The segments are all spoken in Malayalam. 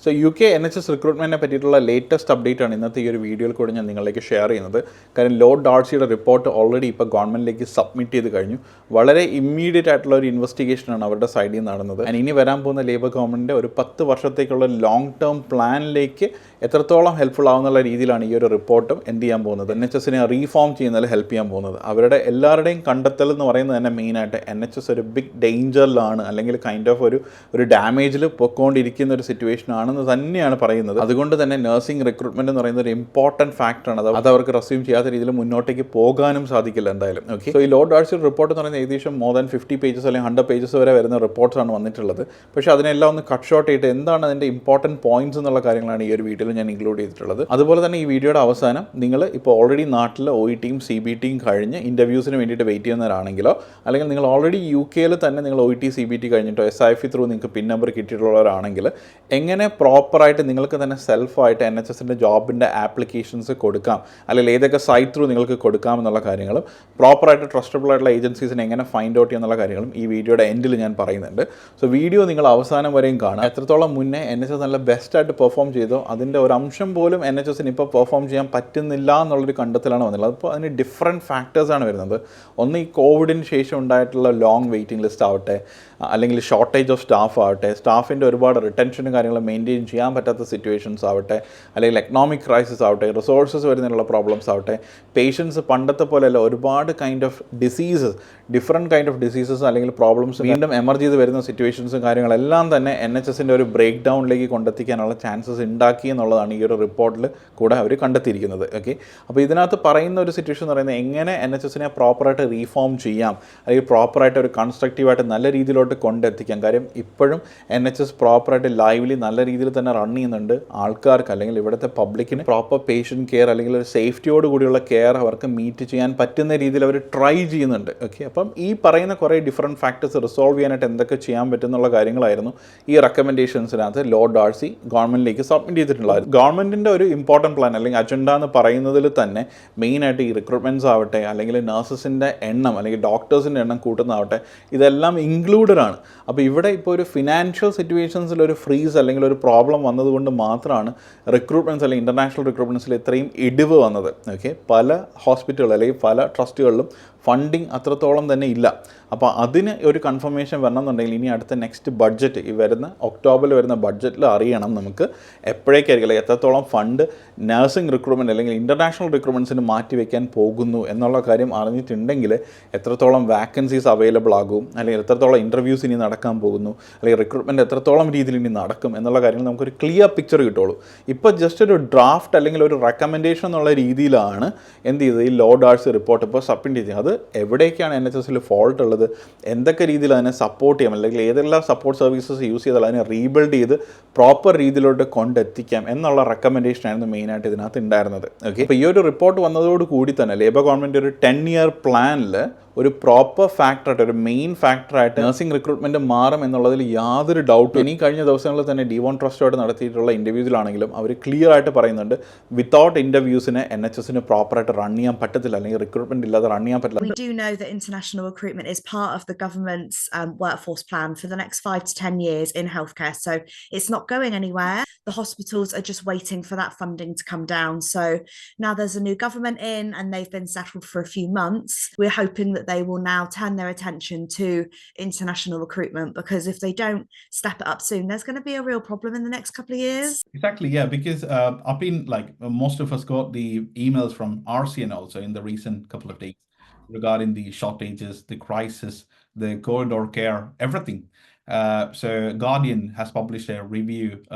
സോ UK NHS റിക്രൂട്ട്മെൻറ്റിനെ പറ്റിയിട്ടുള്ള ലേറ്റസ്റ്റ് അപ്ഡേറ്റ് ആണ് ഇന്നത്തെ ഈ ഒരു വീഡിയോയിൽ കൂടെ ഞാൻ നിങ്ങളിലേക്ക് ഷെയർ ചെയ്യുന്നത്. കാരണം ലോർഡ് ഡാർസിയുടെ റിപ്പോർട്ട് ഓൾറെഡി ഇപ്പോൾ ഗവൺമെൻറ്റിലേക്ക് സബ്മിറ്റ് ചെയ്ത് കഴിഞ്ഞു. വളരെ ഇമ്മീഡിയറ്റ് ആയിട്ടുള്ള ഒരു ഇൻവെസ്റ്റിഗേഷനാണ് അവരുടെ സൈഡിൽ നിന്ന് നടന്നത്. ഇനി വരാൻ പോകുന്ന ലേബർ ഗവൺമെൻറ്റിൻ്റെ ഒരു 10 വർഷത്തേക്കുള്ള ലോങ് ടേം പ്ലാനിലേക്ക് എത്രത്തോളം ഹെൽപ്ഫുൾ ആവുന്നുള്ള രീതിയിലാണ് ഈ ഒരു റിപ്പോർട്ടും എന്ത് ചെയ്യാൻ പോകുന്നത്, NHSനെ റീഫോം ചെയ്യുന്നതിൽ ഹെൽപ്പ് ചെയ്യാൻ പോകുന്നത്. അവരുടെ എല്ലാവരുടെയും കണ്ടെത്തൽ എന്ന് പറയുന്നത് തന്നെ മെയിനായിട്ട് NHS ഒരു ബിഗ് ഡേഞ്ചറിലാണ്, അല്ലെങ്കിൽ കൈൻഡ് ഓഫ് ഒരു ഡാമേജിൽ പൊയ്ക്കൊണ്ടിരിക്കുന്ന ഒരു സിറ്റുവേഷൻ ആണെന്ന് തന്നെയാണ് പറയുന്നത്. അതുകൊണ്ട് തന്നെ നഴ്സിംഗ് റിക്രൂട്ട്മെൻറ്റ് എന്ന് പറയുന്ന ഒരു ഇമ്പോർട്ടൻറ്റ് ഫാക്ടറാണ്. അത് അവർക്ക് റെസ്യൂം ചെയ്യാത്ത രീതിയിൽ മുന്നോട്ടേക്ക് പോകാനും സാധിക്കില്ല എന്തായാലും. ഓക്കെ, സോ ഈ ലോർഡ് ഡാർസിയുടെ റിപ്പോർട്ട് എന്ന് പറയുന്നത് ഏകദേശം മോർ ദാൻ 50 പേജസ് അല്ലെങ്കിൽ 100 പേജസ് വരെ വരുന്ന റിപ്പോർട്ട്സാണ് വന്നിട്ടുള്ളത്. പക്ഷേ അതിനെല്ലാം ഒന്ന് കട്ട് ഷോർട്ട് ചെയ്തിട്ട് എന്താണ് അതിൻ്റെ ഇമ്പോർട്ടൻറ്റ് പോയിന്റ്സ് എന്നുള്ള കാര്യങ്ങളാണ് ഈ ഒരു വീഡിയോയിൽ ഞാൻ ഇൻക്ലൂഡ് ചെയ്തിട്ടുള്ളത്. അതുപോലെ തന്നെ ഈ വീഡിയോയുടെ അവസാനം നിങ്ങൾ ഇപ്പോൾ ഓൾറെഡി നാട്ടിൽ OETയും CBTയും കഴിഞ്ഞ് ഇൻ്റർവ്യൂസിന് വേണ്ടിയിട്ട് വെയിറ്റ് ചെയ്യുന്നവരാണെങ്കിലോ, അല്ലെങ്കിൽ നിങ്ങൾ ഓൾറെഡി UK തന്നെ നിങ്ങൾ OET CBT കഴിഞ്ഞിട്ടോ SIF ത്രൂ നിങ്ങൾക്ക് പിൻ നമ്പർ കിട്ടിയിട്ടുള്ളവരാണെങ്കിൽ എങ്ങനെ പ്രോപ്പറായിട്ട് നിങ്ങൾക്ക് തന്നെ സെൽഫായിട്ട് NHSൻ്റെ ജോബിൻ്റെ ആപ്ലിക്കേഷൻസ് കൊടുക്കാം, അല്ലെങ്കിൽ ഏതൊക്കെ സൈറ്റ് ത്രൂ നിങ്ങൾക്ക് കൊടുക്കാം എന്നുള്ള കാര്യങ്ങളും പ്രോപ്പറായിട്ട് ട്രസ്റ്റബിൾ ആയിട്ടുള്ള ഏജൻസീസിനെ എങ്ങനെ ഫൈൻഡ് ഔട്ട് ചെയ്യുന്നുള്ള കാര്യങ്ങളും ഈ വീഡിയോയുടെ എൻഡിൽ ഞാൻ പറയുന്നുണ്ട്. സോ വീഡിയോ നിങ്ങൾ അവസാനം വരെയും കാണാം. എത്രത്തോളം മുന്നേ NHS നല്ല ബെസ്റ്റായിട്ട് പെർഫോം ചെയ്തോ അതിൻ്റെ ഒരു അംശം പോലും NHSന് ഇപ്പോൾ പെർഫോം ചെയ്യാൻ പറ്റുന്നില്ല എന്നുള്ളൊരു കണ്ടെത്തലാണ് വന്നിട്ടുള്ളത്. അപ്പോൾ അതിന് ഡിഫറെൻറ്റ് ഫാക്ടേഴ്സാണ് വരുന്നത്. ഒന്ന് ഈ കോവിഡിന് ശേഷം ഉണ്ടായിട്ടുള്ള ലോങ് വെയിറ്റിംഗ് ലിസ്റ്റ് ആവട്ടെ, അല്ലെങ്കിൽ ഷോർട്ടേജ് ഓഫ് സ്റ്റാഫ് ആവട്ടെ, സ്റ്റാഫിൻ്റെ ഒരുപാട് റിട്ടൻഷനും കാര്യങ്ങളും മെയിൻറ്റെയിൻ ചെയ്യാൻ പറ്റാത്ത സിറ്റുവേഷൻസ് ആവട്ടെ, അല്ലെങ്കിൽ എക്കണോമിക് ക്രൈസിസ് ആവട്ടെ, റിസോഴ്സസ് വരുന്നതിനുള്ള പ്രോബ്ലംസ് ആവട്ടെ, പേഷ്യൻസ് പണ്ടത്തെ പോലെയല്ല ഒരുപാട് kind of diseases, different kind of diseases അല്ലെങ്കിൽ പ്രോബ്ലംസ് വീണ്ടും എമർജ് ചെയ്ത് വരുന്ന സിറ്റുവേഷൻസും കാര്യങ്ങളെല്ലാം തന്നെ NHSൻ്റെ ഒരു ബ്രേക്ക് ഡൗണിലേക്ക് കൊണ്ടെത്തിക്കാനുള്ള ചാൻസസ് ഉണ്ടാക്കി എന്നുള്ളതാണ് ഈ ഒരു റിപ്പോർട്ടിൽ കൂടെ അവർ കണ്ടെത്തിയിരിക്കുന്നത്. ഓക്കെ, അപ്പോൾ ഇതിനകത്ത് പറയുന്ന ഒരു സിറ്റുവേഷൻ എന്ന് പറയുന്നത് എങ്ങനെ NHSനെ പ്രോപ്പറായിട്ട് റീഫോം ചെയ്യാം, അല്ലെങ്കിൽ പ്രോപ്പറായിട്ട് ഒരു കൺസ്ട്രക്റ്റീവായിട്ട് നല്ല രീതിയിലോട്ട് കൊണ്ടെത്തിക്കാം. കാര്യം ഇപ്പോഴും NHS പ്രോപ്പറായിട്ട് ലൈവ്ലി നല്ല രീതിയിൽ തന്നെ റൺ ചെയ്യുന്നുണ്ട്. ആൾക്കാർക്ക് അല്ലെങ്കിൽ ഇവിടുത്തെ പബ്ലിക്കിന് പ്രോപ്പർ പേഷ്യൻ്റ് കെയർ അല്ലെങ്കിൽ ഒരു സേഫ്റ്റിയോട് കൂടിയുള്ള കെയർ അവർക്ക് മീറ്റ് ചെയ്യാൻ പറ്റുന്ന രീതിയിൽ അവർ ട്രൈ ചെയ്യുന്നുണ്ട്. ഓക്കെ, അപ്പം ഈ പറയുന്ന കുറേ ഡിഫറെൻറ്റ് ഫാക്ടേഴ്സ് റിസോൾവ് ചെയ്യാനായിട്ട് എന്തൊക്കെ ചെയ്യാൻ പറ്റുന്നുള്ള കാര്യങ്ങളായിരുന്നു ഈ റെക്കമെൻഡേഷൻസിനകത്ത് ലോർഡ് ഡാർസി ഗവൺമെൻറ്റിലേക്ക് സബ്മിറ്റ് ചെയ്തിട്ടുള്ളത്. ഗവൺമെൻറ്റിൻ്റെ ഒരു ഇമ്പോർട്ടൻറ്റ് പ്ലാൻ അല്ലെങ്കിൽ അജണ്ട എന്ന് പറയുന്നതിൽ തന്നെ മെയിനായിട്ട് ഈ റിക്രൂട്ട്മെൻറ്റ്സ് ആവട്ടെ, അല്ലെങ്കിൽ നഴ്സസിൻ്റെ എണ്ണം അല്ലെങ്കിൽ ഡോക്ടേഴ്സിൻ്റെ എണ്ണം കൂട്ടുന്നതാവട്ടെ, ഇതെല്ലാം ഇൻക്ലൂഡഡ് ആണ്. അപ്പോൾ ഇവിടെ ഇപ്പോൾ ഒരു ഫിനാൻഷ്യൽ സിറ്റുവേഷൻസിൽ ഒരു ഫ്രീസ് അല്ലെങ്കിൽ ഒരു പ്രോബ്ലം വന്നതുകൊണ്ട് മാത്രമാണ് റിക്രൂട്ട്മെൻറ്റ്സ് അല്ലെങ്കിൽ ഇൻ്റർനാഷണൽ റിക്രൂട്ട്മെൻറ്റ്സിൽ ഇത്രയും ഇടിവ് വന്നത്. ഓക്കെ, പല ഹോസ്പിറ്റലുകൾ അല്ലെങ്കിൽ പല ട്രസ്റ്റുകളിലും ഫണ്ടിങ് അത്രത്തോളം തന്നെ ഇല്ല. അപ്പോൾ അതിന് ഒരു കൺഫർമേഷൻ വരണമെന്നുണ്ടെങ്കിൽ ഇനി അടുത്ത നെക്സ്റ്റ് ബഡ്ജറ്റ്, ഈ വരുന്ന ഒക്ടോബറിൽ വരുന്ന ബഡ്ജറ്റിൽ അറിയണം നമുക്ക് എപ്പോഴേക്കായിരിക്കും അല്ലെങ്കിൽ എത്രത്തോളം ഫണ്ട് നഴ്സിംഗ് റിക്രൂട്ട്മെൻറ്റ് അല്ലെങ്കിൽ ഇൻ്റർനാഷണൽ റിക്രൂട്ട്മെൻറ്റ്സിന് മാറ്റി വയ്ക്കാൻ പോകുന്നു എന്നുള്ള കാര്യം അറിഞ്ഞിട്ടുണ്ടെങ്കിൽ എത്രത്തോളം വാക്കൻസീസ് അവൈലബിൾ ആകും, അല്ലെങ്കിൽ എത്രത്തോളം ഇൻ്റർവ്യൂസ് ഇനി നടക്കാൻ പോകുന്നു, അല്ലെങ്കിൽ റിക്രൂട്ട്മെൻറ്റ് എത്രത്തോളം രീതിയിൽ ഇനി നടക്കും എന്നുള്ള കാര്യങ്ങൾ നമുക്കൊരു ക്ലിയർ പിക്ചർ കിട്ടുള്ളൂ. ഇപ്പോൾ ജസ്റ്റ് ഒരു ഡ്രാഫ്റ്റ് അല്ലെങ്കിൽ ഒരു റെക്കമെൻഡേഷൻ എന്നുള്ള രീതിയിലാണ് എന്ത് ചെയ്തത് ഈ ലോർഡ് ഡാർസി റിപ്പോർട്ട് ഇപ്പോൾ സബ്മിറ്റ് ചെയ്തത്. അത് എവിടേക്കാണ് NHSൽ ഫോൾട്ട് ഉള്ളത്, എന്തൊക്കെ രീതിയിൽ അതിനെ സപ്പോർട്ട് ചെയ്യാം, അല്ലെങ്കിൽ ഏതെല്ലാം സപ്പോർട്ട് സർവീസസ് യൂസ് ചെയ്താൽ അതിനെ റീബിൽഡ് ചെയ്ത് പ്രോപ്പർ രീതിയിലോട്ട് കൊണ്ടെത്തിക്കാം എന്നുള്ള റെക്കമെൻഡേഷനായിരുന്നു മെയിനായിട്ട് ഇതിനകത്ത് ഉണ്ടായിരുന്നത്. ഓക്കെ, അപ്പോൾ ഈ ഒരു റിപ്പോർട്ട് വന്നതോടുകൂടി തന്നെ ലേബർ ഗവൺമെൻറ് ഒരു 10-year പ്ലാനിൽ ഒരു പ്രോപ്പർ ഫാക്ടറായിട്ട്, ഒരു മെയിൻ ഫാക്ടറായിട്ട് നഴ്സിംഗ് റിക്രൂട്ട്മെൻറ്റ് മാറും എന്നുള്ളതിൽ യാതൊരു ഡൗട്ടും. ഇനി കഴിഞ്ഞ ദിവസങ്ങളിൽ തന്നെ ഡിവോൺ ട്രസ്റ്റുമായിട്ട് നടത്തിയിട്ടുള്ള ഇൻ്റർവ്യൂസിലാണെങ്കിലും അവർ ക്ലിയർ ആയിട്ട് പറയുന്നുണ്ട് വിത്തൗട്ട് ഇൻ്റർവ്യൂസിന് NHSന് പ്രോപ്പറായിട്ട് റൺ ചെയ്യാൻ പറ്റത്തില്ല, അല്ലെങ്കിൽ റിക്രൂട്ട്മെൻറ്റ് ഇല്ലാതെ റൺ ചെയ്യാൻ പറ്റില്ല. We do know that international recruitment is part of the government's workforce plan for the next 5 to 10 years in healthcare. So it's not going anywhere. The hospitals are just waiting for that funding to come down. So now there's a new government in and they've been settled for a few months. We're hoping that they will now turn their attention to international recruitment, because if they don't step it up soon, there's going to be a real problem in the next couple of years. Exactly, yeah, because I've been like most of us got the emails from RCN also in the recent couple of days regarding the shortages, the crisis, the corridor care, everything. So Guardian has published a review,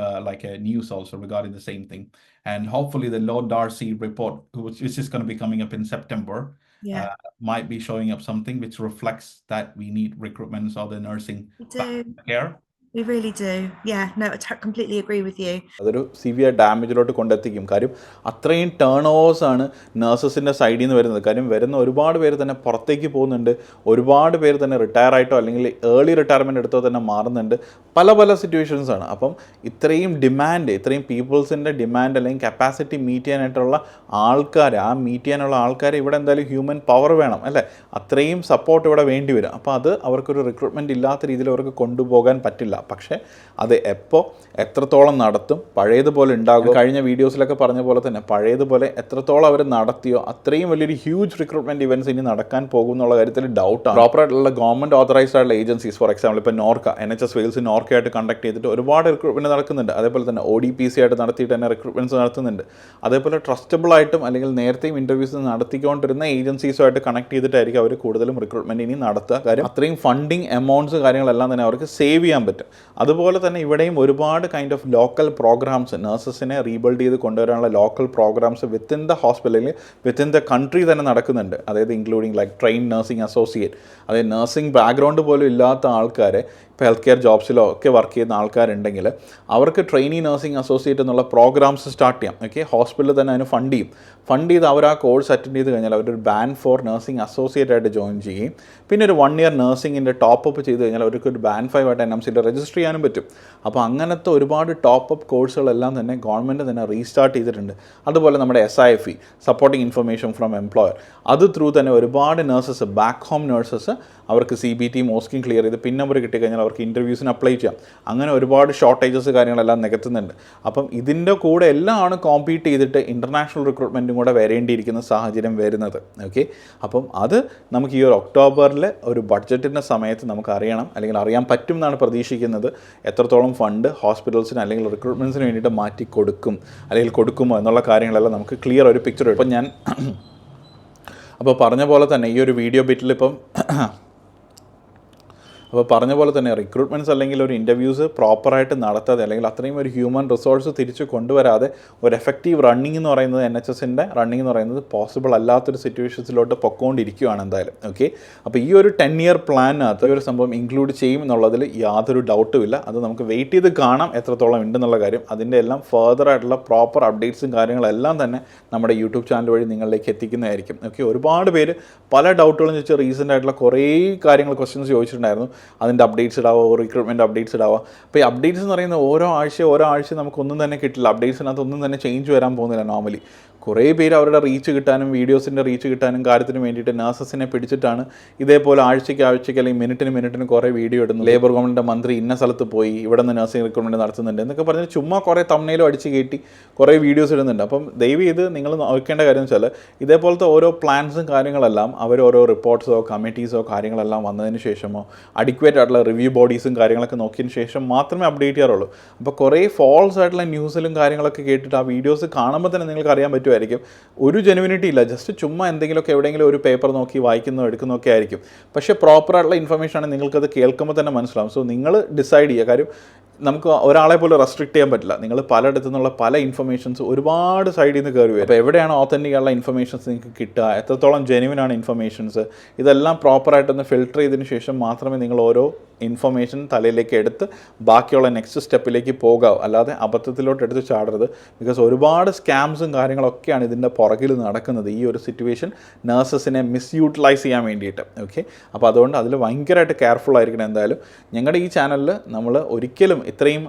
like a news also regarding the same thing, and hopefully the Lord Darcy report, which is going to be coming up in September, might be showing up something which reflects that we need recruitments or the nursing care. We really do. Yeah, no, I completely agree with you. അതൊരു സിവിയർ ഡാമേജിലോട്ട് കൊണ്ടെത്തിക്കും. കാര്യം അത്രയും ടേൺ ഓവേഴ്സാണ് നഴ്സസിൻ്റെ സൈഡിൽ നിന്ന് വരുന്നത്. കാര്യം വരുന്ന ഒരുപാട് പേര് തന്നെ പുറത്തേക്ക് പോകുന്നുണ്ട്, ഒരുപാട് പേര് തന്നെ റിട്ടയർ ആയിട്ടോ അല്ലെങ്കിൽ ഏർലി റിട്ടയർമെൻറ്റ് എടുത്തോ തന്നെ മാറുന്നുണ്ട്. പല സിറ്റുവേഷൻസാണ്. അപ്പം ഇത്രയും ഡിമാൻഡ്, ഇത്രയും പീപ്പിൾസിൻ്റെ ഡിമാൻഡ് അല്ലെങ്കിൽ കപ്പാസിറ്റി മീറ്റ് ചെയ്യാനായിട്ടുള്ള ആൾക്കാർ, ആ മീറ്റ് ചെയ്യാനുള്ള ആൾക്കാർ ഇവിടെ എന്തായാലും ഹ്യൂമൻ പവർ വേണം അല്ലേ, അത്രയും സപ്പോർട്ട് ഇവിടെ വേണ്ടി വരും. അപ്പോൾ അത് അവർക്കൊരു റിക്രൂട്ട്മെൻറ്റ് ഇല്ലാത്ത രീതിയിൽ അവർക്ക് കൊണ്ടുപോകാൻ പറ്റില്ല. പക്ഷേ അത് എപ്പോൾ എത്രത്തോളം നടത്തും, പഴയതുപോലെ ഉണ്ടാകും. കഴിഞ്ഞ വീഡിയോസിലൊക്കെ പറഞ്ഞ പോലെ തന്നെ പഴയതുപോലെ എത്രത്തോളം അവർ നടത്തിയോ അത്രയും വലിയൊരു ഹ്യൂജ് റിക്രൂട്ട്മെൻറ്റ് ഇവൻറ്റ്സ് ഇനി നടക്കാൻ പോകും എന്നുള്ള കാര്യത്തിൽ ഡൗട്ടാണ്. പ്രോപ്പറായിട്ടുള്ള ഗവൺമെൻറ് ഓതറൈസ്ഡ് ആയിട്ടുള്ള ഏജൻസീസ്, ഫോർ എക്സാമ്പിൾ ഇപ്പോൾ നോർക്ക, NHS വെയിൽസ് നോർക്കയായിട്ട് കണ്ടക്ട് ചെയ്തിട്ട് ഒരുപാട് റിക്രൂട്ട്മെൻറ്റ് നടക്കുന്നുണ്ട്. അതേപോലെ തന്നെ ODPC ആയിട്ട് നടത്തിയിട്ട് തന്നെ റിക്രൂട്ട്മെൻറ്റ്സ് നടത്തുന്നുണ്ട്. അതേപോലെ ട്രസ്റ്റബിൾ ആയിട്ടും അല്ലെങ്കിൽ നേരത്തെയും ഇൻ്റർവ്യൂസ് നടത്തിക്കൊണ്ടിരുന്ന ഏജൻസീസുമായിട്ട് കണക്ട് ചെയ്തിട്ടായിരിക്കും അവർ കൂടുതലും റിക്രൂട്ട്മെൻറ്റ് ഇനി നടത്തുക. കാര്യം അത്രയും ഫണ്ടിങ് എമൗണ്ട്സ് കാര്യങ്ങളെല്ലാം തന്നെ അവർക്ക് സേവ് ചെയ്യാൻ പറ്റും. അതുപോലെ തന്നെ ഇവിടെയും ഒരുപാട് കൈൻഡ് ഓഫ് ലോക്കൽ പ്രോഗ്രാംസ്, നഴ്സസിനെ റീബിൽഡ് ചെയ്ത് കൊണ്ടുവരാനുള്ള ലോക്കൽ പ്രോഗ്രാംസ് വിത്തിൻ ദ ഹോസ്പിറ്റലിൽ വിത്തിൻ ദ കൺട്രി തന്നെ നടക്കുന്നുണ്ട്. അതായത് including like train nursing associate, അതായത് നഴ്സിംഗ് ബാക്ക്ഗ്രൗണ്ട് പോലും ഇല്ലാത്ത ആൾക്കാരെ ഇപ്പോൾ ഹെൽത്ത് കെയർ ജോബ്സിലോ ഒക്കെ വർക്ക് ചെയ്യുന്ന ആൾക്കാരുണ്ടെങ്കിൽ അവർക്ക് ട്രെയിനി നഴ്സിംഗ് അസോസിയേറ്റ് എന്നുള്ള പ്രോഗ്രാംസ് സ്റ്റാർട്ട് ചെയ്യാം. ഓക്കെ, ഹോസ്പിറ്റലിൽ തന്നെ അതിന് ഫണ്ട് ചെയ്ത് അവർ ആ കോഴ്സ് അറ്റൻഡ് ചെയ്ത് കഴിഞ്ഞാൽ അവരൊരു ബാൻഡ് 4 നഴ്സിംഗ് അസോസിയേറ്റ് ആയിട്ട് ജോയിൻ ചെയ്യും. പിന്നെ ഒരു 1 ഇയർ നഴ്സിംഗിൻ്റെ ടോപ്പ് ചെയ്ത് കഴിഞ്ഞാൽ അവർക്ക് ഒരു ബാൻഡ് 5 ആയിട്ട് NMCയിൽ രജിസ്റ്റർ ചെയ്യാനും പറ്റും. അപ്പോൾ അങ്ങനത്തെ ഒരുപാട് ടോപ്പ് കോഴ്സുകളെല്ലാം തന്നെ ഗവൺമെൻറ് തന്നെ റീസ്റ്റാർട്ട് ചെയ്തിട്ടുണ്ട്. അതുപോലെ നമ്മുടെ SIFE, supporting information from employer, അത് ത്രൂ തന്നെ ഒരുപാട് നഴ്സസ്, ബാക്ക് ഹോം നഴ്സസ് അവർക്ക് CBT മോസ്കിങ് ക്ലിയർ ചെയ്ത് പിൻ നമ്പർ കിട്ടിക്കഴിഞ്ഞാൽ അവർക്ക് ഇൻ്റർവ്യൂസിന് അപ്ലൈ ചെയ്യാം. അങ്ങനെ ഒരുപാട് ഷോർട്ടേജസ് കാര്യങ്ങളെല്ലാം നികത്തുന്നുണ്ട്. അപ്പം ഇതിൻ്റെ കൂടെ എല്ലാമാണ് കോമ്പീറ്റ് ചെയ്തിട്ട് ഇൻ്റർനാഷണൽ റിക്രൂട്ട്മെൻറ്റും കൂടെ വരേണ്ടിയിരിക്കുന്ന സാഹചര്യം വരുന്നത്. ഓക്കെ, അപ്പം അത് നമുക്ക് ഈ ഒരു ഒക്ടോബറിൽ ഒരു ബഡ്ജറ്റിൻ്റെ സമയത്ത് നമുക്ക് അറിയണം, അല്ലെങ്കിൽ അറിയാൻ പറ്റും എന്നാണ് പ്രതീക്ഷിക്കുന്നത്. എത്രത്തോളം ഫണ്ട് ഹോസ്പിറ്റൽസിന് അല്ലെങ്കിൽ റിക്രൂട്ട്മെൻറ്റ്സിന് വേണ്ടിയിട്ട് മാറ്റി കൊടുക്കും അല്ലെങ്കിൽ കൊടുക്കുമോ എന്നുള്ള കാര്യങ്ങളെല്ലാം നമുക്ക് ക്ലിയർ ഒരു പിക്ചർ കിട്ടും. അപ്പം ഞാൻ പറഞ്ഞ പോലെ തന്നെ ഈ ഒരു വീഡിയോ ബിറ്റിൽ പറഞ്ഞ പോലെ തന്നെ റിക്രൂട്ട്മെൻറ്റ്സ് അല്ലെങ്കിൽ ഒരു ഇൻ്റർവ്യൂസ് പ്രോപ്പറായിട്ട് നടത്താതെ അല്ലെങ്കിൽ അത്രയും ഒരു ഹ്യൂമൻ റിസോഴ്സ് തിരിച്ച് കൊണ്ടുവരാതെ ഒരു എഫക്റ്റീവ് റണ്ണിങ് എന്ന് പറയുന്നത്, NHSൻ്റെ റണ്ണിങ് എന്ന് പറയുന്നത് പോസിബിൾ അല്ലാത്തൊരു സിറ്റുവേഷൻസിലോട്ട് പൊക്കോണ്ടിരിക്കുകയാണ് എന്തായാലും. ഓക്കെ, അപ്പോൾ ഈ ഒരു 10 ഇയർ പ്ലാനിനകത്ത് ഒരു സംഭവം ഇൻക്ലൂഡ് ചെയ്യും എന്നുള്ളതിൽ യാതൊരു ഡൗട്ടും ഇല്ല. അത് നമുക്ക് വെയിറ്റ് ചെയ്ത് കാണാം എത്രത്തോളം ഉണ്ടെന്നുള്ള കാര്യം. അതിൻ്റെ എല്ലാം ഫർദർ ആയിട്ടുള്ള പ്രോപ്പർ അപ്ഡേറ്റ്സും കാര്യങ്ങളെല്ലാം തന്നെ നമ്മുടെ യൂട്യൂബ് ചാനൽ വഴി നിങ്ങളിലേക്ക് എത്തിക്കുന്നതായിരിക്കും. ഓക്കെ, ഒരുപാട് പേര് പല ഡൗട്ടുകളും ചോദിച്ച് റീസെൻ്റ് ആയിട്ടുള്ള കുറേ കാര്യങ്ങൾ ക്വസ്റ്റ്യൻസ് ചോദിച്ചിട്ടുണ്ടായിരുന്നു. അതിൻ്റെ അപ്ഡേറ്റ്സ് ഇടാവോ, റിക്രൂട്ട്മെൻറ്റ് അപ്ഡേറ്റ്സ് ഇടാവോ. അപ്പോൾ ഈ അപ്ഡേറ്റ്സ് എന്ന് പറയുന്നത് ഓരോ ആഴ്ച നമുക്കൊന്നും തന്നെ കിട്ടില്ല. അപ്ഡേറ്റ്സിനകത്ത് ഒന്നും തന്നെ ചേഞ്ച് വരാൻ പോകുന്നില്ല. നോർമലി കുറേ പേര് അവരുടെ റീച്ച് കിട്ടാനും വീഡിയോസിൻ്റെ റീച്ച് കിട്ടാനും കാര്യത്തിന് വേണ്ടിയിട്ട് നഴ്സസിനെ പിടിച്ചിട്ടാണ് ഇതേപോലെ ആഴ്ചയ്ക്ക് അല്ലെങ്കിൽ മിനിറ്റിന് കുറേ വീഡിയോ ഇടുന്നു. ലേബർ ഗവൺമെൻറ് മന്ത്രി ഇന്ന സ്ഥലത്ത് പോയി, ഇവിടെ നിന്ന് നഴ്സിംഗ് റിക്രൂട്ട്മെൻറ്റ് നടത്തുന്നുണ്ട് എന്നൊക്കെ പറഞ്ഞ് ചുമ്മാ കുറേ തംബ്നെയിലും അടിച്ച് കയറ്റി കുറേ വീഡിയോസ് ഇടുന്നുണ്ട്. അപ്പം ദയവ് ചെയ്ത് നിങ്ങൾ നോക്കേണ്ട കാര്യം എന്ന് വെച്ചാൽ ഇതേപോലത്തെ ഓരോ പ്ലാൻസും കാര്യങ്ങളെല്ലാം അവർ ഓരോ റിപ്പോർട്ട്സോ കമ്മിറ്റീസോ കാര്യങ്ങളെല്ലാം വന്നതിന് ശേഷമോ അഡിക്വേറ്റ് ആയിട്ടുള്ള റിവ്യൂ ബോഡീസും കാര്യങ്ങളൊക്കെ നോക്കിയതിന് ശേഷം മാത്രമേ അപ്ഡേറ്റ് ചെയ്യാറുള്ളൂ. അപ്പോൾ കുറേ ഫോൾസ് ആയിട്ടുള്ള ന്യൂസിലും കാര്യങ്ങളൊക്കെ കേട്ടിട്ട് ആ വീഡിയോസ് കാണുമ്പോൾ തന്നെ നിങ്ങൾക്ക് അറിയാൻ പറ്റുമായിരിക്കും ഒരു ജെനുവിനിറ്റി ഇല്ല. ജസ്റ്റ് ചുമ്മാ എന്തെങ്കിലുമൊക്കെ എവിടെയെങ്കിലും ഒരു പേപ്പർ നോക്കി വായിക്കുന്നോ എടുക്കുന്നൊക്കെ ആയിരിക്കും. പക്ഷേ പ്രോപ്പറായിട്ടുള്ള ഇൻഫർമേഷൻ ആണ് നിങ്ങൾക്കത് കേൾക്കുമ്പോൾ തന്നെ മനസ്സിലാവും. സോ നിങ്ങൾ ഡിസൈഡ് ചെയ്യുക. കാര്യം നമുക്ക് ഒരാളെ പോലും റെസ്ട്രിക്റ്റ് ചെയ്യാൻ പറ്റില്ല. നിങ്ങൾ പലയിടത്തു നിന്നുള്ള പല ഇൻഫർമേഷൻസ് ഒരുപാട് സൈഡിൽ നിന്ന് കയറി വരും. അപ്പോൾ എവിടെയാണ് ഓത്തൻറ്റിക് ആയിട്ടുള്ള ഇൻഫർമേഷൻസ് നിങ്ങൾക്ക് കിട്ടുക, എത്രത്തോളം ജെനുവിൻ ആണ് ഇൻഫർമേഷൻസ്, ഇതെല്ലാം പ്രോപ്പറായിട്ടൊന്ന് ഫിൽട്ടർ ചെയ്തതിന് ശേഷം മാത്രമേ നിങ്ങൾ ഓരോ ഇൻഫർമേഷൻ തലയിലേക്ക് എടുത്ത് ബാക്കിയുള്ള നെക്സ്റ്റ് സ്റ്റെപ്പിലേക്ക് പോകാവൂ. അല്ലാതെ അബദ്ധത്തിലോട്ട് എടുത്ത് ചാടരുത്. ബിക്കോസ് ഒരുപാട് സ്കാംസും കാര്യങ്ങളൊക്കെയാണ് ഇതിൻ്റെ പുറകിൽ നടക്കുന്നത്, ഈ ഒരു സിറ്റുവേഷൻ നഴ്സസിനെ മിസ്യൂട്ടിലൈസ് ചെയ്യാൻ വേണ്ടിയിട്ട്. ഓക്കെ, അപ്പോൾ അതുകൊണ്ട് അതിൽ ഭയങ്കരമായിട്ട് കെയർഫുൾ ആയിരിക്കണം. എന്തായാലും ഞങ്ങളുടെ ഈ ചാനലിൽ നമ്മൾ ഒരിക്കലും ഇത്രയും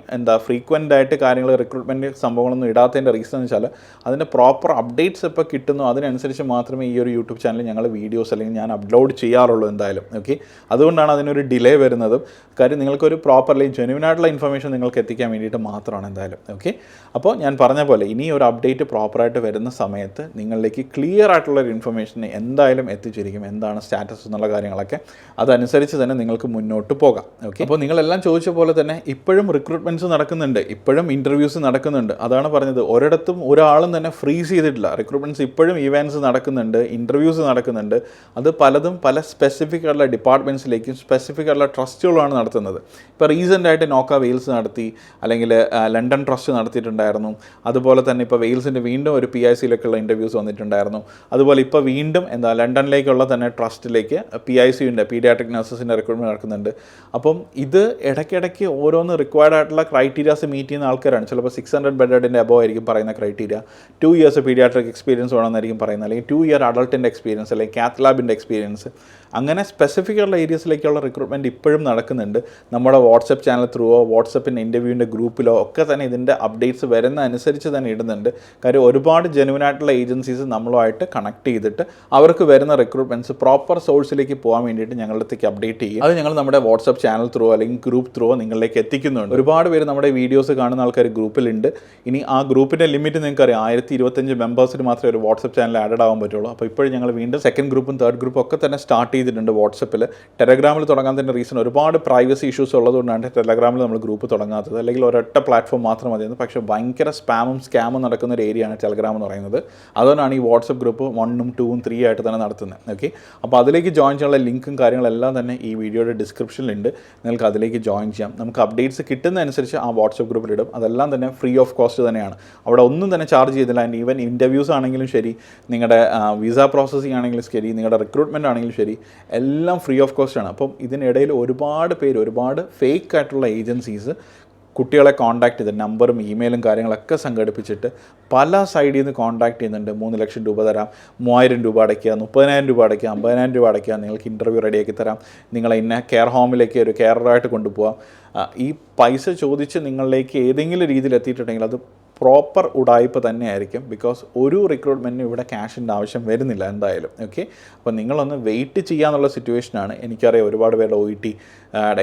ഫ്രീക്വൻ്റ് ആയിട്ട് കാര്യങ്ങൾ റിക്രൂട്ട്മെൻറ്റ് സംഭവങ്ങളൊന്നും ഇടാത്തതിൻ്റെ റീസൺ എന്ന് വെച്ചാൽ അതിൻ്റെ പ്രോപ്പർ അപ്ഡേറ്റ്സ് ഇപ്പോൾ കിട്ടുന്നു, അതിനനുസരിച്ച് മാത്രമേ ഈ ഒരു യൂട്യൂബ് ചാനലിൽ ഞങ്ങൾ വീഡിയോസ് അല്ലെങ്കിൽ ഞാൻ അപ്ലോഡ് ചെയ്യാറുള്ളൂ എന്തായാലും. ഓക്കെ, അതുകൊണ്ടാണ് അതിനൊരു ഡിലേ വരുന്നത്. കാര്യം നിങ്ങൾക്കൊരു പ്രോപ്പർലി ജെനുവിൻ ആയിട്ടുള്ള ഇൻഫർമേഷൻ നിങ്ങൾക്ക് എത്തിക്കാൻ വേണ്ടിയിട്ട് മാത്രമാണ് എന്തായാലും. ഓക്കെ, അപ്പോൾ ഞാൻ പറഞ്ഞ പോലെ ഇനി ഒരു അപ്ഡേറ്റ് പ്രോപ്പറായിട്ട് വരുന്ന സമയത്ത് നിങ്ങളിലേക്ക് ക്ലിയർ ആയിട്ടുള്ളൊരു ഇൻഫർമേഷൻ എന്തായാലും എത്തിച്ചിരിക്കും. എന്താണ് സ്റ്റാറ്റസ് എന്നുള്ള കാര്യങ്ങളൊക്കെ അതനുസരിച്ച് തന്നെ നിങ്ങൾക്ക് മുന്നോട്ട് പോകാം. ഓക്കെ, അപ്പോൾ നിങ്ങളെല്ലാം ചോദിച്ച പോലെ തന്നെ ഇപ്പോഴും റിക്രൂട്ട്മെൻറ്റ്സ് നടക്കുന്നുണ്ട്, ഇപ്പോഴും ഇൻ്റർവ്യൂസ് നടക്കുന്നുണ്ട്. അതാണ് പറഞ്ഞത്, ഒരിടത്തും ഒരാളും തന്നെ ഫ്രീസ് ചെയ്തിട്ടില്ല. റിക്രൂട്ട്മെൻറ്റ്സ് ഇപ്പോഴും ഇവൻറ്റ്സ് നടക്കുന്നുണ്ട്, ഇൻ്റർവ്യൂസ് നടക്കുന്നുണ്ട്. അത് പലതും പല സ്പെസിഫിക് ആയിട്ടുള്ള ഡിപ്പാർട്ട്മെൻറ്റ്സിലേക്കും സ്പെസിഫിക് ആയിട്ടുള്ള ട്രസ്റ്റുകളാണ് നടത്തുന്നത്. ഇപ്പോൾ റീസെൻ്റായിട്ട് നോക്ക വെയിൽസ് നടത്തി, അല്ലെങ്കിൽ ലണ്ടൻ ട്രസ്റ്റ് നടത്തിയിട്ടുണ്ടായിരുന്നു. അതുപോലെ തന്നെ ഇപ്പോൾ വെയിൽസിൻ്റെ വീണ്ടും ഒരു PICയിലേക്കുള്ള ഇൻ്റർവ്യൂസ് വന്നിട്ടുണ്ടായിരുന്നു. അതുപോലെ ഇപ്പോൾ വീണ്ടും ലണ്ടനിലേക്കുള്ള തന്നെ ട്രസ്റ്റിലേക്ക് PICയുടെ പീഡിയാട്രിക് നഴ്സസിൻ്റെ റിക്രൂട്ട്മെൻറ്റ് നടക്കുന്നുണ്ട്. അപ്പം ഇത് ഇടയ്ക്കിടയ്ക്ക് ഓരോന്ന് റിക്വയർഡ് ആയിട്ടുള്ള ക്രൈറ്റീരിയാസ് മീറ്റ് ചെയ്യുന്ന ആൾക്കാരാണ്. ചിലപ്പോൾ 600 ബെഡിൻ്റെ അബോവ് ആയിരിക്കും പറയുന്ന ക്രൈറ്റീരിയ, 2 ഇയേഴ്സ് പീഡിയാട്രിക് എക്സ്പീരിയൻസ് വേണമെന്നായിരിക്കും പറയുന്നത്, അല്ലെങ്കിൽ 2 ഇയർ അഡൾട്ടിൻ്റെ എക്സ്പീരിയൻസ്, അല്ലെങ്കിൽ കാത്ത് ലാബിൻ്റെ എക്സ്പീരിയൻസ്. അങ്ങനെ സ്പെസിഫിക് ഉള്ള ഏരിയസിലേക്കുള്ള റിക്രൂട്ട്മെൻറ്റ് ഇപ്പോഴും നടക്കുന്നുണ്ട്. നമ്മുടെ വാട്സപ്പ് ചാനൽ ത്രൂവോ വാട്സപ്പിൻ്റെ ഇൻ്റർവ്യൂവിൻ്റെ ഗ്രൂപ്പിലോ ഒക്കെ തന്നെ ഇതിൻ്റെ അപ്ഡേറ്റ്സ് വരുന്ന അനുസരിച്ച് തന്നെ ഇടുന്നുണ്ട്. കാര്യം ഒരുപാട് ജെനുവിനായിട്ടുള്ള ഏജൻസീസ് നമ്മളുമായിട്ട് കണക്ട് ചെയ്തിട്ട് അവർക്ക് വരുന്ന റിക്രൂട്ട്മെൻറ്റ്സ് പ്രോപ്പർ സോഴ്സിലേക്ക് പോകാൻ വേണ്ടിയിട്ട് ഞങ്ങളുടെ അടുത്തേക്ക് അപ്ഡേറ്റ് ചെയ്യും. അത് ഞങ്ങൾ നമ്മുടെ വാട്സപ്പ് ചാനൽ ത്രൂ അല്ലെങ്കിൽ ഗ്രൂപ്പ് ത്രൂ നിങ്ങളിലേക്ക് എത്തിക്കുന്നുണ്ട്. ഒരുപാട് പേര് നമ്മുടെ വീഡിയോസ് കാണുന്ന ആൾക്കാർ ഗ്രൂപ്പിലുണ്ട്. ഇനി ആ ഗ്രൂപ്പിൻ്റെ ലിമിറ്റ് നിങ്ങൾക്കറിയാം, 1025 മെമ്പേഴ്സിന് മാത്രമേ ഒരു വാട്സപ്പ് ചാനൽ ആഡ് ആവാൻ പറ്റുള്ളൂ. അപ്പോൾ ഇപ്പോഴും ഞങ്ങൾ വീണ്ടും സെക്കൻഡ് ഗ്രൂപ്പും തേർഡ് ഗ്രൂപ്പും ഒക്കെ തന്നെ സ്റ്റാർട്ട് ചെയ്തിട്ടുണ്ട് വാട്സപ്പിൽ. ടെലഗ്രാമിൽ തുടങ്ങാൻ തന്നെ റീസൺ ഒരുപാട് പ്രൈവസി ഇഷ്യൂസ് ഉള്ളതുകൊണ്ടാണ് ടെലഗ്രാമിൽ നമ്മൾ ഗ്രൂപ്പ് തുടങ്ങാത്തത്. അല്ലെങ്കിൽ ഒരൊറ്റ പ്ലാറ്റ്ഫോം മാത്രം മതിയെന്ന്. പക്ഷേ ഭയങ്കര സ്പാമും സ്കാമും നടക്കുന്ന ഒരു ഏരിയയാണ് ടെലഗ്രാം എന്ന് പറയുന്നത്. അതുകൊണ്ടാണ് ഈ വാട്സപ്പ് ഗ്രൂപ്പ് 1ഉം 2ഉം 3 ആയിട്ട് തന്നെ നടത്തുന്നത്. ഓക്കെ, അപ്പോൾ അതിലേക്ക് ജോയിൻ ചെയ്യാനുള്ള ലിങ്കും കാര്യങ്ങളെല്ലാം തന്നെ ഈ വീഡിയോയുടെ ഡിസ്ക്രിപ്ഷനിലുണ്ട്. നിങ്ങൾക്ക് അതിലേക്ക് ജോയിൻ ചെയ്യാം. നമുക്ക് അപ്ഡേറ്റ്സ് കിട്ടുന്നതനുസരിച്ച് ആ വാട്സപ്പ് ഗ്രൂപ്പിലിടും. അതെല്ലാം തന്നെ ഫ്രീ ഓഫ് കോസ്റ്റ് തന്നെയാണ്. അവിടെ ഒന്നും തന്നെ ചാർജ് ചെയ്തില്ല. ആൻഡ് ഈവൻ ഇൻ്റർവ്യൂസ് ആണെങ്കിലും ശരി, നിങ്ങളുടെ വിസ പ്രോസസ്സിംഗ് ആണെങ്കിലും ശരി, നിങ്ങളുടെ റിക്രൂട്ട്മെൻറ്റ് ആണെങ്കിലും ശരി, എല്ലാം ഫ്രീ ഓഫ് കോസ്റ്റ് ആണ്. അപ്പം ഇതിനിടയിൽ ഒരുപാട് പേര്, ഒരുപാട് ഫേക്ക് ആയിട്ടുള്ള ഏജൻസീസ് കുട്ടികളെ കോൺടാക്ട് ചെയ്ത് നമ്പറും ഇമെയിലും കാര്യങ്ങളൊക്കെ സംഘടിപ്പിച്ചിട്ട് പല സൈഡിൽ നിന്ന് കോൺടാക്ട് ചെയ്യുന്നുണ്ട്. 3 ലക്ഷം രൂപ തരാം, 3000 രൂപ അടയ്ക്കുക, 30,000 രൂപ അടയ്ക്കുക, 50,000 രൂപ അടയ്ക്കുക, നിങ്ങൾക്ക് ഇൻ്റർവ്യൂ റെഡിയാക്കി തരാം, നിങ്ങളെ ഇന്ന കെയർ ഹോമിലേക്ക് ഒരു കെയറായിട്ട് കൊണ്ടുപോകാം. ഈ പൈസ ചോദിച്ച് നിങ്ങളിലേക്ക് ഏതെങ്കിലും രീതിയിൽ എത്തിയിട്ടുണ്ടെങ്കിൽ അത് പ്രോപ്പർ ഉടായ്പ തന്നെയായിരിക്കും. ബിക്കോസ് ഒരു റിക്രൂട്ട്മെൻറ്റിനും ഇവിടെ ക്യാഷിൻ്റെ ആവശ്യം വരുന്നില്ല എന്തായാലും. ഓക്കെ, അപ്പോൾ നിങ്ങളൊന്ന് വെയിറ്റ് ചെയ്യാന്നുള്ള സിറ്റുവേഷനാണ്. എനിക്കറിയാം ഒരുപാട് പേരുടെ OET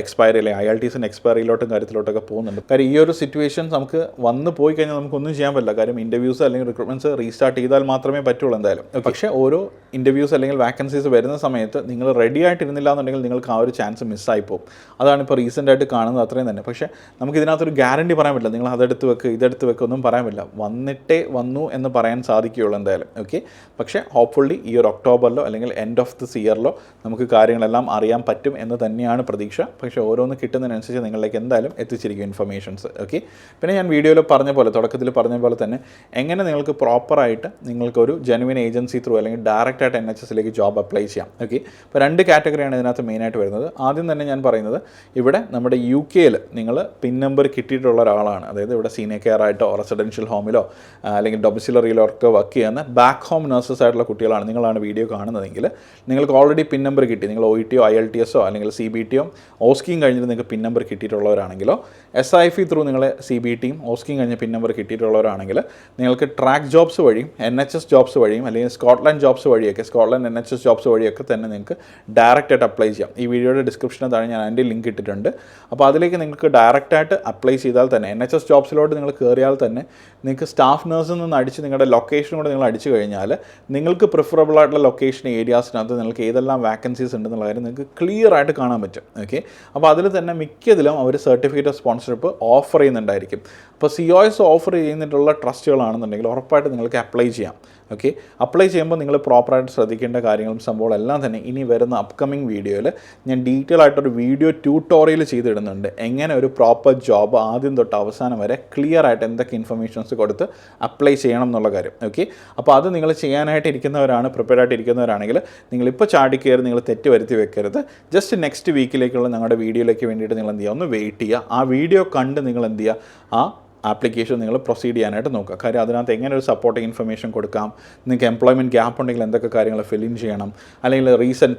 എക്സ്പയറി അല്ലെങ്കിൽ IELTSൻ്റെ എക്സ്പയറിയിലോട്ടും കാര്യത്തിലോട്ടൊക്കെ പോകുന്നുണ്ട്. കാര്യം ഈ ഒരു സിറ്റുവേഷൻ നമുക്ക് വന്ന് പോയി കഴിഞ്ഞാൽ നമുക്കൊന്നും ചെയ്യാൻ പറ്റില്ല. കാര്യം ഇൻ്റർവ്യൂസ് അല്ലെങ്കിൽ റിക്രൂട്ട്മെൻറ്റ്സ് റീസ്റ്റാർട്ട് ചെയ്താൽ മാത്രമേ പറ്റുള്ളൂ എന്തായാലും. പക്ഷേ ഓരോ ഇൻ്റർവ്യൂസ് അല്ലെങ്കിൽ വാക്കൻസീസ് വരുന്ന സമയത്ത് നിങ്ങൾ റെഡി ആയിട്ടിരുന്നില്ല എന്നുണ്ടെങ്കിൽ നിങ്ങൾക്ക് ആ ഒരു ചാൻസ് മിസ്സായി പോകും. അതാണ് ഇപ്പോൾ റീസെൻ്റായിട്ട് കാണുന്നത് അത്രയും തന്നെ. പക്ഷേ നമുക്ക് ഇതിനകത്തൊരു ഗ്യാരണ്ടി പറയാൻ പറ്റില്ല. നിങ്ങൾ അതെടുത്ത് വെക്ക് ഇതെടുത്ത് വെക്ക് ഒന്നും പറയാൻ പറ്റില്ല. വന്നിട്ടേ വന്നു എന്ന് പറയാൻ സാധിക്കുകയുള്ളൂ എന്തായാലും. ഓക്കെ, പക്ഷേ ഹോപ്പ്ഫുള്ളി ഈ ഒരു ഒക്ടോബറിലോ അല്ലെങ്കിൽ എൻഡ് ഓഫ് ദിസ് ഇയറിലോ നമുക്ക് കാര്യങ്ങളെല്ലാം അറിയാൻ പറ്റും എന്ന് തന്നെയാണ് പ്രതീക്ഷ. പക്ഷേ ഓരോന്ന് കിട്ടുന്നതിനനുസരിച്ച് നിങ്ങളിലേക്ക് എന്തായാലും എത്തിച്ചിരിക്കും ഇൻഫർമേഷൻസ്. ഓക്കെ, പിന്നെ ഞാൻ വീഡിയോയിൽ പറഞ്ഞ പോലെ, തുടക്കത്തിൽ പറഞ്ഞ പോലെ തന്നെ എങ്ങനെ നിങ്ങൾക്ക് പ്രോപ്പറായിട്ട് നിങ്ങൾക്കൊരു ജെനുവിൻ ഏജൻസി ത്രൂ അല്ലെങ്കിൽ ഡയറക്റ്റായിട്ട് NHSലേക്ക് ജോബ് അപ്ലൈ ചെയ്യാം. ഓക്കെ, ഇപ്പോൾ 2 കാറ്റഗറിയാണ് ഇതിനകത്ത് മെയിനായിട്ട് വരുന്നത്. ആദ്യം തന്നെ ഞാൻ പറയുന്നത്, ഇവിടെ നമ്മുടെ UK നിങ്ങൾ പിൻ നമ്പർ കിട്ടിയിട്ടുള്ള ഒരാളാണ്, അതായത് ഇവിടെ സീനിയർ കെയർ ആയിട്ടോ റെസിഡൻഷ്യൽ ഹോമിലോ അല്ലെങ്കിൽ ഡൊമിസിലറിയിലോ ഒക്കെ വർക്ക് ചെയ്യുന്ന ബാക്ക് ഹോം നഴ്സസ് ആയിട്ടുള്ള കുട്ടികളാണ് നിങ്ങളാണ് വീഡിയോ കാണുന്നതെങ്കിൽ നിങ്ങൾക്ക് ഓൾറെഡി പിൻ നമ്പർ കിട്ടി, നിങ്ങൾ OETയോ IELTSോ അല്ലെങ്കിൽ CBTയോ ഓസ്കിയും കഴിഞ്ഞിട്ട് നിങ്ങൾക്ക് പിൻ നമ്പർ കിട്ടിയിട്ടുള്ളവരാണെങ്കിലോ, SIFE ത്രൂ നിങ്ങൾ CBTയും ഓസ്കിയും കഴിഞ്ഞ് പിൻ നമ്പർ കിട്ടിയിട്ടുള്ളവരാണെങ്കിൽ നിങ്ങൾക്ക് ട്രാക്ക് ജോബ്സ് വഴിയും NHS ജോബ്സ് വഴിയും അല്ലെങ്കിൽ സ്കോട്ട്ലൻഡ് ജോബ്സ് വഴിയൊക്കെ, സ്കോട്ട്ലൻഡ് NHS ജോബ്സ് വഴിയൊക്കെ തന്നെ നിങ്ങൾക്ക് ഡയറക്റ്റായിട്ട് അപ്ലൈ ചെയ്യാം. ഈ വീഡിയോയുടെ ഡിസ്ക്രിപ്ഷന് താഴെ ഞാൻ അതിൻ്റെ ലിങ്ക് ഇട്ടിട്ടുണ്ട്. അപ്പോൾ അതിലേക്ക് നിങ്ങൾക്ക് ഡയറക്റ്റായിട്ട് അപ്ലൈ ചെയ്താൽ തന്നെ, NHS ജോബ്സിലോട്ട് നിങ്ങൾ കയറിയാൽ തന്നെ നിങ്ങൾക്ക് സ്റ്റാഫ് നഴ്സിൽ നിന്ന് അടിച്ച് നിങ്ങളുടെ ലൊക്കേഷൻ കൂടെ നിങ്ങൾ അടിച്ചു കഴിഞ്ഞാൽ നിങ്ങൾക്ക് പ്രിഫറബിൾ ആയിട്ടുള്ള ലൊക്കേഷൻ ഏരിയാസിനകത്ത് നിങ്ങൾക്ക് ഏതെല്ലാം വാക്കൻസീസ് ഉണ്ടെന്നുള്ള കാര്യം നിങ്ങൾക്ക് ക്ലിയർ ആയിട്ട് കാണാൻ പറ്റും. ഓക്കെ, അപ്പോൾ അതിൽ തന്നെ മിക്കതിലും അവർ സർട്ടിഫിക്കറ്റ് ഓഫ് സ്പോൺസർഷിപ്പ് ഓഫർ ചെയ്യുന്നുണ്ടായിരിക്കും. അപ്പോൾ COS ഓഫർ ചെയ്യുന്നിട്ടുള്ള ട്രസ്റ്റുകളാണെന്നുണ്ടെങ്കിൽ ഉറപ്പായിട്ട് നിങ്ങൾക്ക് അപ്ലൈ ചെയ്യാം. ഓക്കെ, അപ്ലൈ ചെയ്യുമ്പോൾ നിങ്ങൾ പ്രോപ്പറായിട്ട് ശ്രദ്ധിക്കേണ്ട കാര്യങ്ങളും സംഭവങ്ങളെല്ലാം തന്നെ ഇനി വരുന്ന അപ്കമിങ് വീഡിയോയിൽ ഞാൻ ഡീറ്റെയിൽ ആയിട്ടൊരു വീഡിയോ ട്യൂട്ടോറിയൽ ചെയ്തിടുന്നുണ്ട്. എങ്ങനെ ഒരു പ്രോപ്പർ ജോബ് ആദ്യം തൊട്ട് അവസാനം വരെ ക്ലിയർ ആയിട്ട് എന്തൊക്കെ ഇൻഫർമേഷൻസ് കൊടുത്ത് അപ്ലൈ ചെയ്യണം എന്നുള്ള കാര്യം. ഓക്കെ, അപ്പോൾ അത് നിങ്ങൾ ചെയ്യാനായിട്ട് ഇരിക്കുന്നവരാണ്, പ്രിപ്പയർ ആയിട്ട് ഇരിക്കുന്നവരാണെങ്കിൽ നിങ്ങളിപ്പോൾ ചാടി കയറി നിങ്ങൾ തെറ്റ് വരുത്തി വെക്കരുത്. ജസ്റ്റ് നെക്സ്റ്റ് വീക്കിലേക്കുള്ള ഞങ്ങളുടെ വീഡിയോയിലേക്ക് വേണ്ടിയിട്ട് നിങ്ങൾ എന്ത് ചെയ്യുക, ഒന്ന് വെയിറ്റ് ചെയ്യുക. ആ വീഡിയോ കണ്ട് നിങ്ങൾ എന്ത് ചെയ്യുക, ആ ആപ്ലിക്കേഷൻ നിങ്ങൾ പ്രൊസീഡ് ചെയ്യാനായിട്ട് നോക്കുക. കാര്യം അതിനകത്ത് എങ്ങനെ ഒരു സപ്പോർട്ടിങ് ഇൻഫർമേഷൻ കൊടുക്കാം, നിങ്ങൾക്ക് എംപ്ലോയ്മെൻറ്റ് ഗ്യാപ്പ് ഉണ്ടെങ്കിൽ എന്തൊക്കെ കാര്യങ്ങൾ ഫിൽ ഇൻ ചെയ്യണം, അല്ലെങ്കിൽ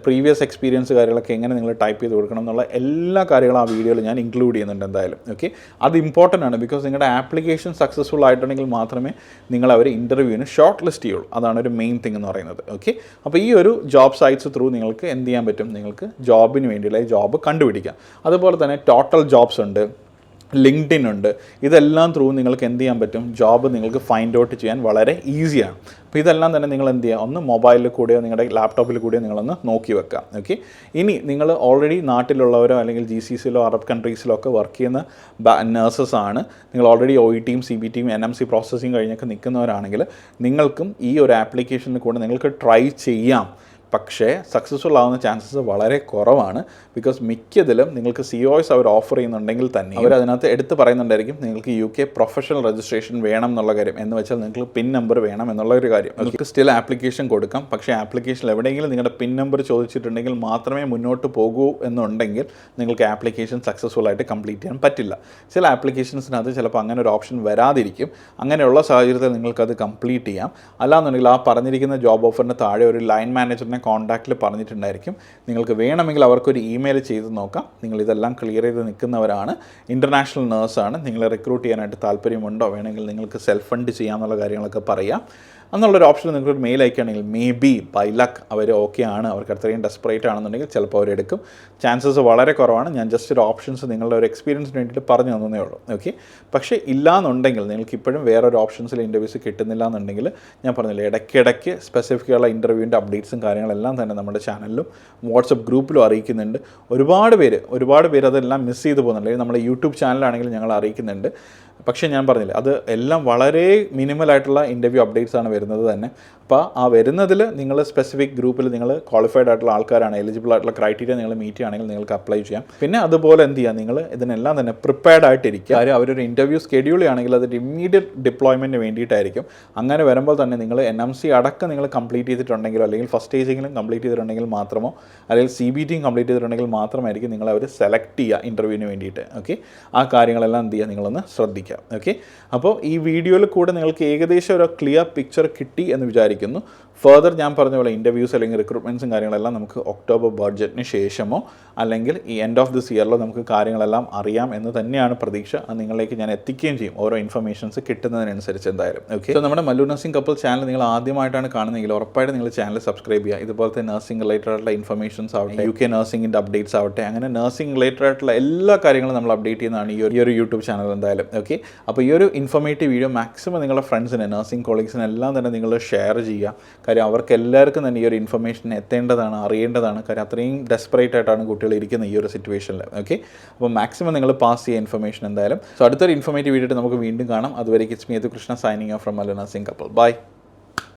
പ്രീവിയസ് എക്സ്പീരിയൻസ് കാര്യങ്ങളൊക്കെ എങ്ങനെ നിങ്ങൾ ടൈപ്പ് ചെയ്ത് കൊടുക്കണം എന്നുള്ള എല്ലാ കാര്യങ്ങളും ആ വീഡിയോയിൽ ഞാൻ ഇൻക്ലൂഡ് ചെയ്യുന്നുണ്ട് എന്തായാലും. ഓക്കെ, അത് ഇമ്പോർട്ടൻ്റ് ആണ്. ബിക്കോസ് നിങ്ങളുടെ ആപ്ലിക്കേഷൻ സക്സസ്ഫുൾ ആയിട്ടുണ്ടെങ്കിൽ മാത്രമേ നിങ്ങൾ അവർ ഇൻ്റർവ്യൂവിന് ഷോർട്ട് ലിസ്റ്റ് ചെയ്യുള്ളൂ. അതാണ് ഒരു മെയിൻ തിങ് എന്ന് പറയുന്നത്. ഓക്കെ, അപ്പോൾ ഈ ഒരു ജോബ് സൈറ്റ്സ് ത്രൂ നിങ്ങൾക്ക് എന്ത് ചെയ്യാൻ പറ്റും, നിങ്ങൾക്ക് ജോബിന് വേണ്ടിയുള്ള ജോബ് കണ്ടുപിടിക്കാം. അതുപോലെ തന്നെ ടോട്ടൽ ജോബ്സ് ഉണ്ട്, LinkedIn ഉണ്ട്. ഇതെല്ലാം ത്രൂ നിങ്ങൾക്ക് എന്ത് ചെയ്യാൻ പറ്റും, ജോബ് നിങ്ങൾക്ക് ഫൈൻഡ് ഔട്ട് ചെയ്യാൻ വളരെ ഈസിയാണ്. അപ്പോൾ ഇതെല്ലാം തന്നെ നിങ്ങൾ എന്ത് ചെയ്യുക, ഒന്ന് മൊബൈലിൽ കൂടെയോ നിങ്ങളുടെ ലാപ്ടോപ്പിൽ കൂടെയോ നിങ്ങളൊന്ന് നോക്കി വെക്കുക. ഓക്കെ, ഇനി നിങ്ങൾ ഓൾറെഡി നാട്ടിലുള്ളവരോ അല്ലെങ്കിൽ GCCയിലോ അറബ് കൺട്രീസിലോ ഒക്കെ വർക്ക് ചെയ്യുന്ന നഴ്സസ് ആണ്, നിങ്ങൾ ഓൾറെഡി OETയും CBTയും NMC പ്രോസസ്സിങ് കഴിഞ്ഞൊക്കെ നിൽക്കുന്നവരാണെങ്കിൽ നിങ്ങൾക്കും ഈ ഒരു ആപ്ലിക്കേഷനിൽ കൂടെ നിങ്ങൾക്ക് ട്രൈ ചെയ്യാം. പക്ഷേ സക്സസ്ഫുൾ ആവുന്ന ചാൻസസ് വളരെ കുറവാണ്. ബിക്കോസ് മിക്കതിലും നിങ്ങൾക്ക് COS അവർ ഓഫർ ചെയ്യുന്നുണ്ടെങ്കിൽ തന്നെ അവർ അതിനകത്ത് എടുത്ത് പറയുന്നുണ്ടായിരിക്കും നിങ്ങൾക്ക് UK പ്രൊഫഷണൽ രജിസ്ട്രേഷൻ വേണം എന്നുള്ള കാര്യം. എന്ന് വെച്ചാൽ നിങ്ങൾക്ക് പിൻ നമ്പർ വേണം എന്നുള്ള ഒരു കാര്യം. നിങ്ങൾക്ക് സ്റ്റിൽ ആപ്ലിക്കേഷൻ കൊടുക്കാം, പക്ഷേ ആപ്ലിക്കേഷനിൽ എവിടെയെങ്കിലും നിങ്ങളുടെ പിൻ നമ്പർ ചോദിച്ചിട്ടുണ്ടെങ്കിൽ മാത്രമേ മുന്നോട്ട് പോകൂ എന്നുണ്ടെങ്കിൽ നിങ്ങൾക്ക് ആപ്ലിക്കേഷൻ സക്സസ്ഫുൾ ആയിട്ട് കംപ്ലീറ്റ് ചെയ്യാൻ പറ്റില്ല. ചില ആപ്ലിക്കേഷൻസിനകത്ത് ചിലപ്പോൾ അങ്ങനെ ഒരു ഓപ്ഷൻ വരാതിരിക്കും. അങ്ങനെയുള്ള സാഹചര്യത്തിൽ നിങ്ങൾക്കത് കംപ്ലീറ്റ് ചെയ്യാം. അല്ലാന്നുണ്ടെങ്കിൽ ആ പറഞ്ഞിരിക്കുന്ന ജോബ് ഓഫറിന് താഴെ ഒരു ലൈൻ മാനേജറിനെ കോൺടാക്റ്റിൽ പറഞ്ഞിട്ടുണ്ടായിരിക്കും. നിങ്ങൾക്ക് വേണമെങ്കിൽ അവർക്കൊരു ഇമെയിൽ ചെയ്ത് നോക്കാം. നിങ്ങളിതെല്ലാം ക്ലിയർ ചെയ്ത് നിൽക്കുന്നവരാണ്, ഇൻ്റർനാഷണൽ നേഴ്സാണ്, നിങ്ങളെ റിക്രൂട്ട് ചെയ്യാനായിട്ട് താല്പര്യമുണ്ടോ, വേണമെങ്കിൽ നിങ്ങൾക്ക് സെൽഫ് ഫണ്ട് ചെയ്യാമെന്നുള്ള കാര്യങ്ങളൊക്കെ പറയാം എന്നുള്ളൊരു ഓപ്ഷൻ നിങ്ങൾക്കൊരു മെയിൽ അയക്കുകയാണെങ്കിൽ മേ ബി ബൈ ലക്ക് അവർ ഓക്കെ ആണ്, അവർക്ക് അത്രയും ഡെസ്പറേറ്റ് ആണെന്നുണ്ടെങ്കിൽ ചിലപ്പോൾ അവരെടുക്കും. ചാൻസസ് വളരെ കുറവാണ്. ഞാൻ ജസ്റ്റ് ഒരു ഓപ്ഷൻസ് നിങ്ങളുടെ ഒരു എക്സ്പീരിയൻസിന് വേണ്ടിയിട്ട് പറഞ്ഞു തന്നേ ഉള്ളൂ. ഓക്കെ, പക്ഷേ ഇല്ലാന്നുണ്ടെങ്കിൽ നിങ്ങൾക്ക് ഇപ്പോഴും വേറൊരു ഓപ്ഷൻസിൽ ഇൻ്റർവ്യൂസ് കിട്ടുന്നില്ല എന്നുണ്ടെങ്കിൽ ഞാൻ പറഞ്ഞില്ലേ, ഇടയ്ക്കിടയ്ക്ക് സ്പെസിഫിക്കുള്ള ഇൻ്റർവ്യൂവിൻ്റെ അപ്ഡേറ്റ്സും കാര്യങ്ങളെല്ലാം തന്നെ നമ്മുടെ ചാനലിലും വാട്സപ്പ് ഗ്രൂപ്പിലും അറിയിക്കുന്നുണ്ട്. ഒരുപാട് പേര് അതെല്ലാം മിസ് ചെയ്ത് പോകുന്നുണ്ട്. നമ്മുടെ യൂട്യൂബ് ചാനലാണെങ്കിൽ ഞങ്ങൾ അറിയിക്കുന്നുണ്ട്. പക്ഷേ ഞാൻ പറഞ്ഞില്ലേ, അത് എല്ലാം വളരെ മിനിമലായിട്ടുള്ള ഇൻ്റർവ്യൂ അപ്ഡേറ്റ്സ് ആണ് വരുന്നത് തന്നെ. അപ്പോൾ ആ വരുന്നതിൽ നിങ്ങൾ സ്പെസിഫിക് ഗ്രൂപ്പിൽ നിങ്ങൾ ക്വാളിഫൈഡ് ആയിട്ടുള്ള ആൾക്കാരാണ്, എലിജിബിൾ ആയിട്ടുള്ള ക്രൈറ്റീരിയ നിങ്ങൾ മീറ്റ് ചെയ്യുകയാണെങ്കിൽ നിങ്ങൾക്ക് അപ്ലൈ ചെയ്യാം. പിന്നെ അതുപോലെ എന്ത് ചെയ്യുക, നിങ്ങൾ ഇതിനെല്ലാം തന്നെ പ്രിപ്പയർഡ് ആയിട്ടിരിക്കുക. കാര്യം അവരൊരു ഇൻ്റർവ്യൂ സ്കെഡ്യൂൾ ചെയ്യുകയാണെങ്കിൽ അതൊരു ഇമ്മീഡിയറ്റ് ഡിപ്ലോയ്മെൻറ്റിന് വേണ്ടിയിട്ടായിരിക്കും. അങ്ങനെ വരുമ്പോൾ തന്നെ നിങ്ങൾ NMC അടക്കം നിങ്ങൾ കംപ്ലീറ്റ് ചെയ്തിട്ടുണ്ടെങ്കിലോ അല്ലെങ്കിൽ ഫസ്റ്റ് സ്റ്റേജെങ്കിലും കംപ്ലീറ്റ് ചെയ്തിട്ടുണ്ടെങ്കിൽ മാത്രമോ അല്ലെങ്കിൽ CBTയും കംപ്ലീറ്റ് ചെയ്തിട്ടുണ്ടെങ്കിൽ മാത്രമായിരിക്കും നിങ്ങൾ അവർ സെലക്ട് ചെയ്യുക ഇൻ്റർവ്യൂവിന് വേണ്ടിയിട്ട്. ഓക്കെ, ആ കാര്യങ്ങളെല്ലാം എന്ത് ചെയ്യുക, നിങ്ങളൊന്ന് ശ്രദ്ധിക്കുക. ഓക്കെ, അപ്പോൾ ഈ വീഡിയോയിൽ കൂടെ നിങ്ങൾക്ക് ഏകദേശം ഒരു ക്ലിയർ പിക്ചർ കിട്ടി എന്ന് വിചാരിക്കുന്നു. ഫർദർ ഞാൻ പറഞ്ഞ പോലെ ഇൻ്റർവ്യൂസ് അല്ലെങ്കിൽ റിക്രൂട്ട്മെൻറ്റ്സും കാര്യങ്ങളെല്ലാം നമുക്ക് ഒക്ടോബർ ബഡ്ജറ്റിന് ശേഷമോ അല്ലെങ്കിൽ ഈ എൻഡ് ഓഫ് ദിസ് ഇയറിലോ നമുക്ക് കാര്യങ്ങളെല്ലാം അറിയാം എന്ന് തന്നെയാണ് പ്രതീക്ഷ. അത് നിങ്ങളിലേക്ക് ഞാൻ എത്തിക്കുകയും ചെയ്യും ഓരോ ഇൻഫർമേഷൻസ് കിട്ടുന്നതിനനുസരിച്ച് എന്തായാലും. ഓക്കെ, സോ നമ്മുടെ മല്ലു നഴ്സിംഗ് കപ്പിൾ ചാനൽ നിങ്ങൾ ആദ്യമായിട്ടാണ് കാണുന്നതെങ്കിൽ ഉറപ്പായിട്ട് നിങ്ങൾ ചാനൽ സബ്സ്ക്രൈബ് ചെയ്യുക. ഇതുപോലത്തെ നഴ്സിംഗ് റിലേറ്റഡ് ആയിട്ടുള്ള ഇൻഫർമേഷൻസ് ആവട്ടെ, UK നഴ്സിംഗിൻ്റെ അപ്ഡേറ്റ്സ് ആവട്ടെ, അങ്ങനെ നഴ്സിംഗ് റിലേറ്റഡ് ആയിട്ടുള്ള എല്ലാ കാര്യങ്ങളും നമ്മൾ അപ്ഡേറ്റ് ചെയ്യുന്നതാണ് ഈ ഒരു യൂട്യൂബ് ചാനൽ എന്തായാലും. ഓക്കെ, അപ്പോൾ ഈ ഒരു ഇൻഫർമേറ്റീവ് വീഡിയോ മാക്സിമം നിങ്ങളുടെ ഫ്രണ്ട്സിന്, നഴ്സിംഗ് കോളീഗ്സിന് എല്ലാം തന്നെ നിങ്ങൾ ഷെയർ ചെയ്യുക. കാര്യം അവർക്ക് എല്ലാവർക്കും തന്നെ ഈ ഒരു ഇൻഫർമേഷൻ എത്തേണ്ടതാണ്, അറിയേണ്ടതാണ്. കാര്യം അത്രയും ഡെസ്പറേറ്റ് ആയിട്ടാണ് കുട്ടികൾ ഇരിക്കുന്നത് ഈ ഒരു സിറ്റുവേഷനിൽ. ഓക്കെ, അപ്പോൾ മാക്സിമം നിങ്ങൾ പാസ് ചെയ്യുക ഇൻഫർമേഷൻ എന്തായാലും. സോ അടുത്തൊരു ഇൻഫർമേറ്റീവ് വീഡിയോ നമുക്ക് വീണ്ടും കാണാം. അതുവരെ it's me Yadu Krishna signing off from Mallu nursing couple. By.